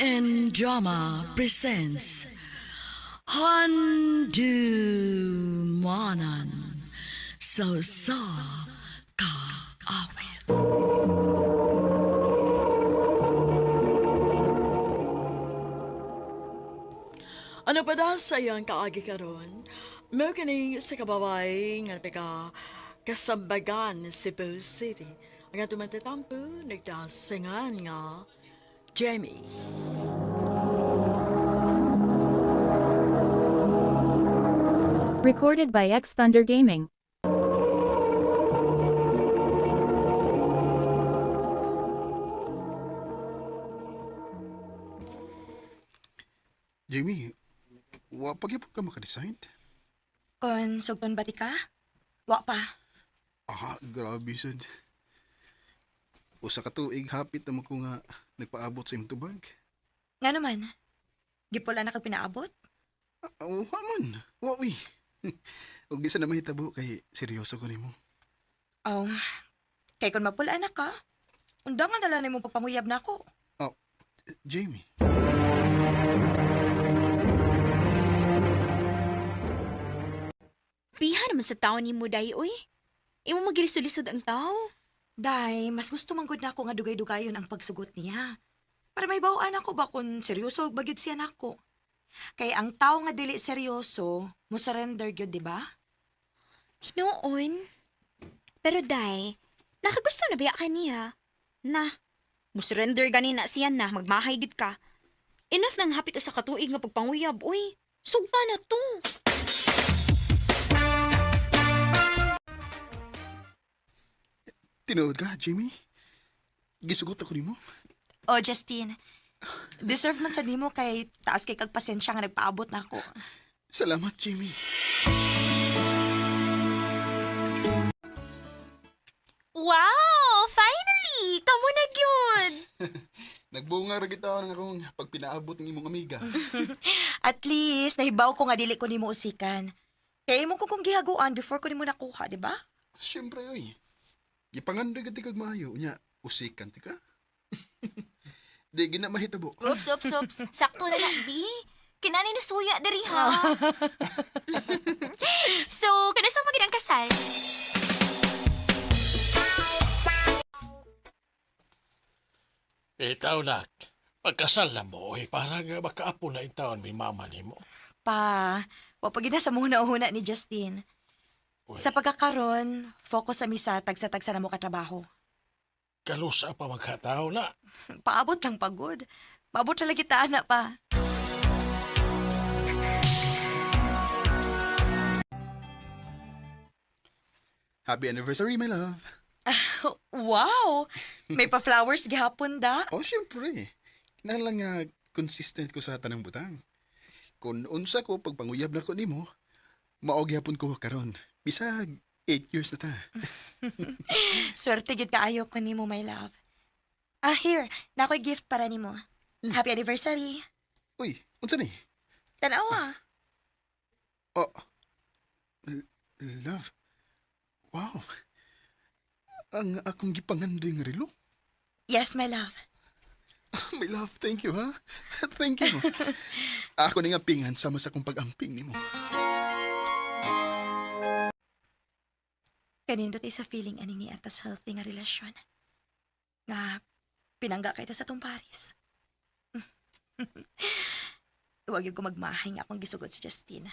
and Drama presents Handumanan sa Kaawit. Ano pa da sayang kaagi karon? Mo kini sa kababay nga taga Kasambagan, Cebu City. Ang atong matatampo nagdasingan nga Jamie. Recorded by X Thunder Gaming. Jamie, wa pa gyud ka makadesign? Kon sugton ba ti ka? Wa pa. Grabe sad. Usa ka tuig hapit na mo ko nga nagpaabot sa imong tubag. Nga naman. Gipula na kag pinaabot? Wa man. Wa uy. Ug di sa na mahitabo kay seryoso ko nimo. Oh. Kay kon mapula na ka, undangan na lang nimo pagpanguyab na ako. Jamie. Piha naman sa tao ni mo, day, oy. Imo magilisod-lisod ang tao. Day, mas gusto manggod na ako nga dugay-dugayon ang pagsugot niya. Para may bawaan ako ba kung seryoso ug bagyod siya nako. Kay ang tao nga dili seryoso, mo surrender gyud, di ba? Hinoon. Pero day, nakagusto na biya ka niya. Na, musurrender gani na siya na, magmahay gid ka. Enough nang hapit sa katuig nga pagpanguyab, oy. Sugpa na to. Tinuod ka, Jamie? Gisugot ako nimo. Oh, Justine. Deserve man sa nimo kay taas kay kag pasensya nga nagpaabot na ako. Salamat, Jamie. Wow! Finally! Kamo na gyud! Nagbunga ra kita ng akong pagpinaabot ng imong amiga. At least nahibaw ko nga dili ko nimo usikan. Kay imo ko kung gihaguan before ko nimo nakuha, di ba? Siyempre, oy. Gipangandoy ka ti kag maayo. Nya, usikan ti ka. Di gina mahitabo. Oops. Sakto na na, B. Kinani na suya diri ha. So, kanasa maging ang kasal? Itaw nak, pagkasal na mo, parang makaapo na yung taon may mama ni mo. Pa, wapagina sa muna-una ni Justine. Uy, Sa pagkakaron, focus sa misa tagsa-tagsa na mo katrabaho. kalusa pa magkatao na. Paabot lang pagod. Paabot na lagi taan na pa. Happy anniversary, my love. Wow! May pa-flowers gihapon da. Oh, siyempre. Kinahanglan nga consistent ko sa tanang butang. Kung unsa ko pagpanguyab na ko nimo, mao gyapon ko karon. Bisag 8 years na ta. Swerte gid kaayo ko nimo, my love. Here. Nakoy gift para nimo. Happy anniversary. Uy, unsa ni? Tanawa. Oh, love. Wow. Ang akong gipangandoy nga relo. Yes, my love. My love, thank you, ha? Thank you. Ako ni nga pingan sama sa kong pag-amping nimo. Kanindot sa feeling aning ni atas healthy nga relasyon. Nga, pinangga kay ta sa tong Paris. Huwag yung ko magmahay nga akong gisugod si Justine.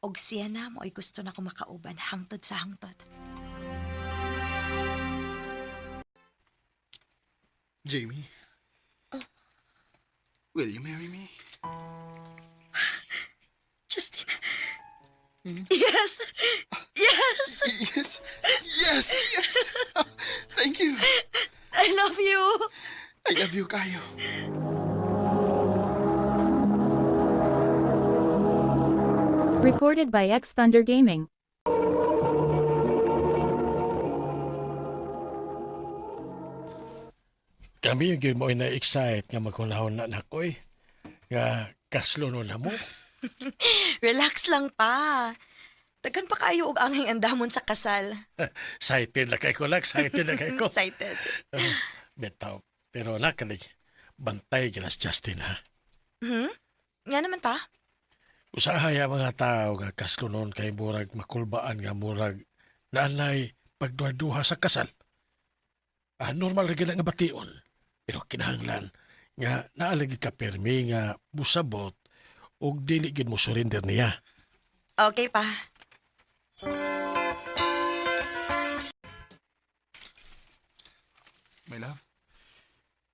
Og siya na mo ay gusto na ko makauban hangtod sa hangtod. Jamie. Oh. Will you marry me? Justine. Yes! Yes! Yes! Yes! Yes! Thank you! I love you! I love you, kayo. Recorded by X Thunder Gaming. Kami yung mo na-excite nga magkunahon na nakoy. Nga kaslo no na mo. Relax lang pa. Tagan pa kayo og anging andamon sa kasal. Excited na kay ko lang, excited na kay ko. Excited. Betaw. Pero nakalig, bantay kinas Justin ha. Hmm? Nga naman pa? Usahay ang mga tao nga kaslo noon kay murag makulbaan nga murag naanay pagduha-duha sa kasal. Normal rin nga bation. Pero kinahanglan nga naalagi ka permi nga busabot o dili gid mo surrender niya. Okay pa. My love,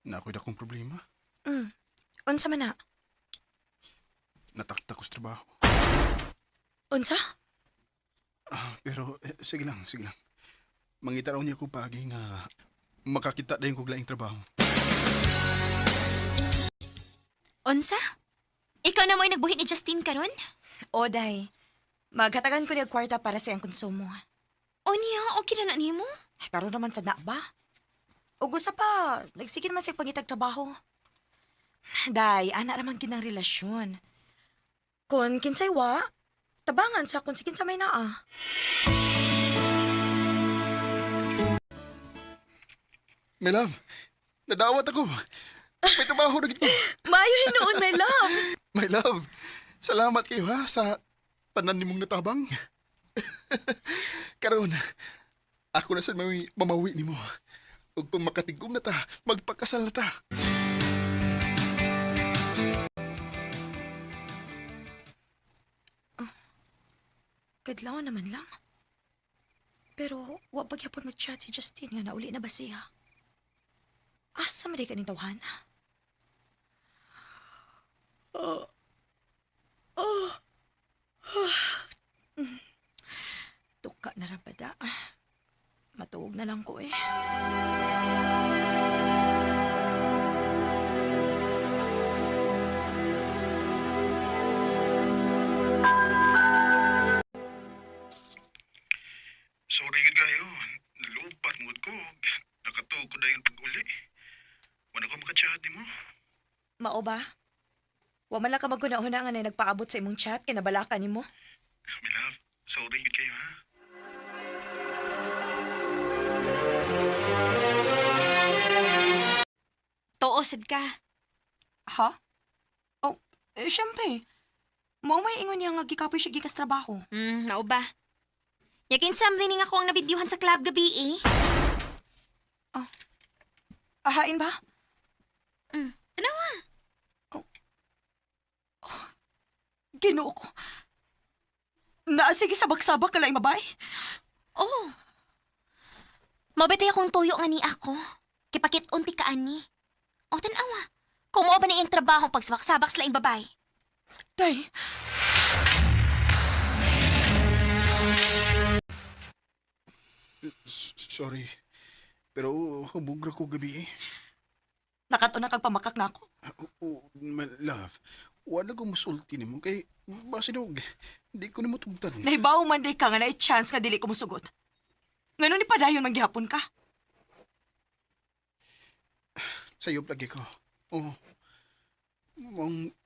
nakoy na akong problema. Unsa man na? Natakta ko sa trabaho. Unsa? Pero sige lang, sige lang. Mangita raw niya ko pagi nga makakita dayon kog laing trabaho. Unsa? Ikaw na mo'y nagbuhit ni Justin karon? O, day. Maghatagan ko niya kwarta para sa iyang konsumo. O niya, okay na nimo? Karon naman sa na ba? O gusto pa, nagsige naman siya pangitag trabaho. Day, anak naman ginang relasyon. Kung kinsay wa, tabangan sa kung si kinsa may naa. My love, nadawat ako. May trabaho na gito. Maayo hinuon, my love. My love, salamat kayo ha sa tanan nimong natabang. Karon, ako na sa may mamawi nimo. Ug kung makatigom na ta, magpakasal na ta. Kadlaw naman lang. Pero, wa pagyapon mag-chat si Justin nga nauli na ba siya? Asa man di ka ning tawhana? Tuka na ra bada. Matuog na lang ko eh. Sorry gid kayo. Nalupat mo ko. Nakatuog ko dayon pag-uli. Wala ko makachat nimo. Mao ba? Wa man lang ka magkunahuna nga na nagpaabot sa imong chat kay nabalakan nimo. My love, sorry gid kayo ha. Tuosad ka. Ha? Oh, syempre. Mao may ingon niya nga gikapoy siya gikas trabaho. Nao ba? Yakin sam rin nga ako ang nabidyuhan sa club gabi eh. Ahain ba? Tanawa. Ginoo ko. Naasige sabak-sabak ka lang mabay. Oh. Mabitay akong tuyo nga ni ako. Kipakit unti ka ani. O tanawa. Kung mo ba na iyang trabaho pagsabak-sabak sa laing babay? Day, Sorry. Pero hubog ra ko gabi eh. nakato na kag pamakak na ako. My love, wala ko musulti nimo kay basinog. Di ko nimo tugtan. Nahibaw man day ka nga na chance nga dili ko musugot. Ngano ni padayon man gihapon ka? Sayop lagi ko. Oh.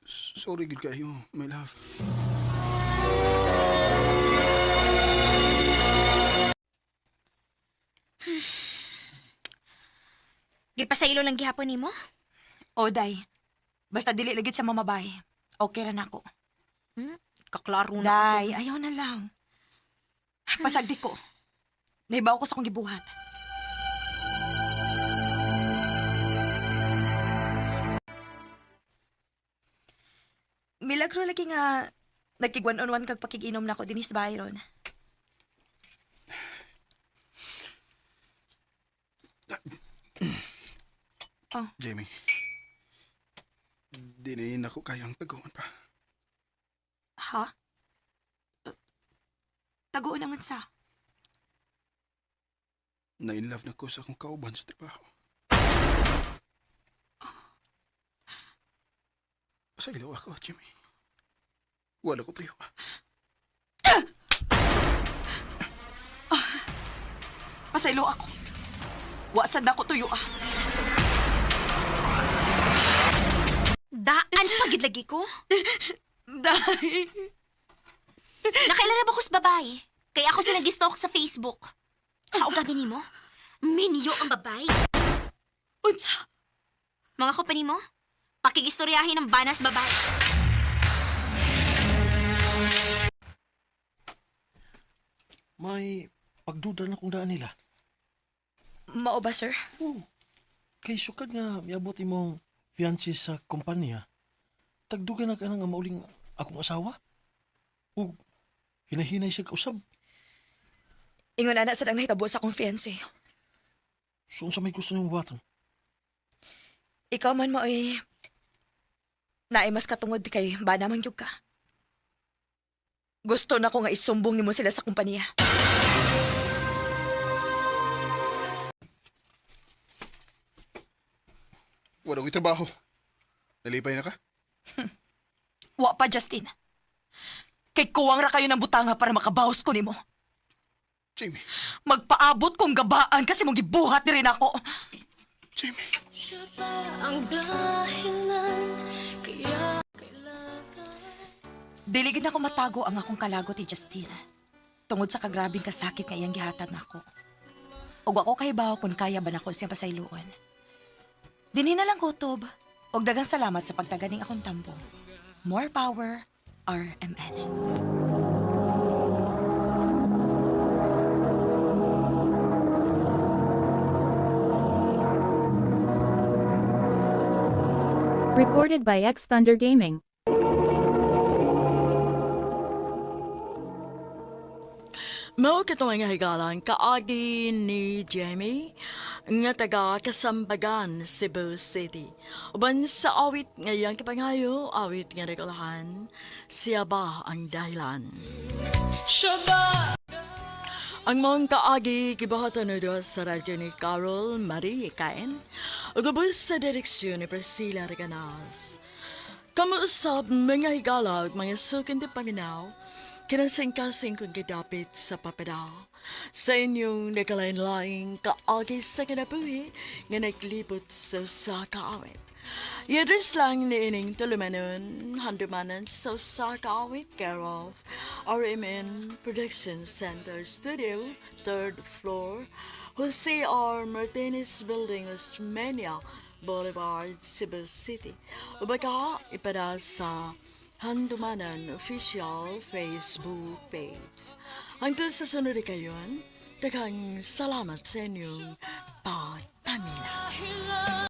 Sorry gid kayo, my love. Gipasaylo lang gihapon nimo? O day, basta dili lagit sa mamabay. Okay ra nako. Kaklaro na. Day, ayaw na lang. Pasagdi ko. Nahibaw ko sa kong gibuhat. Milagro lagi nga nagkigwan-on-one kag pakiginom na ko dinis Byron. Jamie. Di na ako kayang taguan pa. Ha? Taguon naman sa. Na-in-love na ko sa akong kauban sa trabaho. Pasaylo ako, Jimmy. Wala ko tuyo. Pasaylo ako. Wasan na ko tuyo ah. Daan pagid lagi ko. Day. Nakailan ba ko sa babae? Kaya ako sila gistalk sa Facebook. Kaugabi nimo? Minyo ang babae. Unsa? Mga company mo? Pakigistoryahin ng banas babae. May pagduda na kung daan nila. Mao ba, sir? Oo. Kay sukad nga miabot imong fiancé sa kumpanya. Tagduga na ka na nga mauling akong asawa. O hinahinay siya kausab. Ingon ana sa nang nahitabo sa akong fiancé. So unsa may gusto niyong buhaton? Ikaw man mo ay naay mas katungod kay ba naman gyud ka. Gusto na ko nga isumbong nimo sila sa kumpanya. Wala ko'y trabaho. Nalipay na ka? Wa pa, Justin. Kay kuwang ra kayo ng butanga para makabawas ko nimo. Jamie, Magpaabot kong gabaan kasi mong gibuhat ni rin ako. Jamie. Diligid na ko matago ang akong kalagot ni Justin. Tungod sa kagrabing kasakit nga iyang gihatag nako. Og ako kahibaw kung kaya ba nako siyang pasayloon. Dinhi na lang kutob. Og dagang salamat sa pagtaganing akong tambong. More power, RMN. Recorded by X Thunder Gaming. Mao kitong nga higalan kaagi ni Jamie nga taga Kasambagan, Cebu City. Uban sa awit ngayang kipangayo, awit nga regulahan, siya ba ang dahilan? Ang mga kaagi gibahatan na sa radyo ni Carol Marie Cain, ugabos sa direksyon ni Priscilla Reganas. Kamuusap mga higalag, mga sukin di paminaw, kinasing-kasing kung kidapit sa papada. Sa inyong nakalain-laing kaagi sa kinabuhi nga naglibot sa kaawit. Yadres lang ni ining tulumanon, handumanan sa kaawit care of RMN Production Center Studio, 3rd floor, Jose R. Martinez Building, Osmeña Boulevard, Cebu City. Ubaka ipada sa Handumanan Official Facebook page. Hangtod sa sunod kayon, daghang salamat sa inyong pagpamila.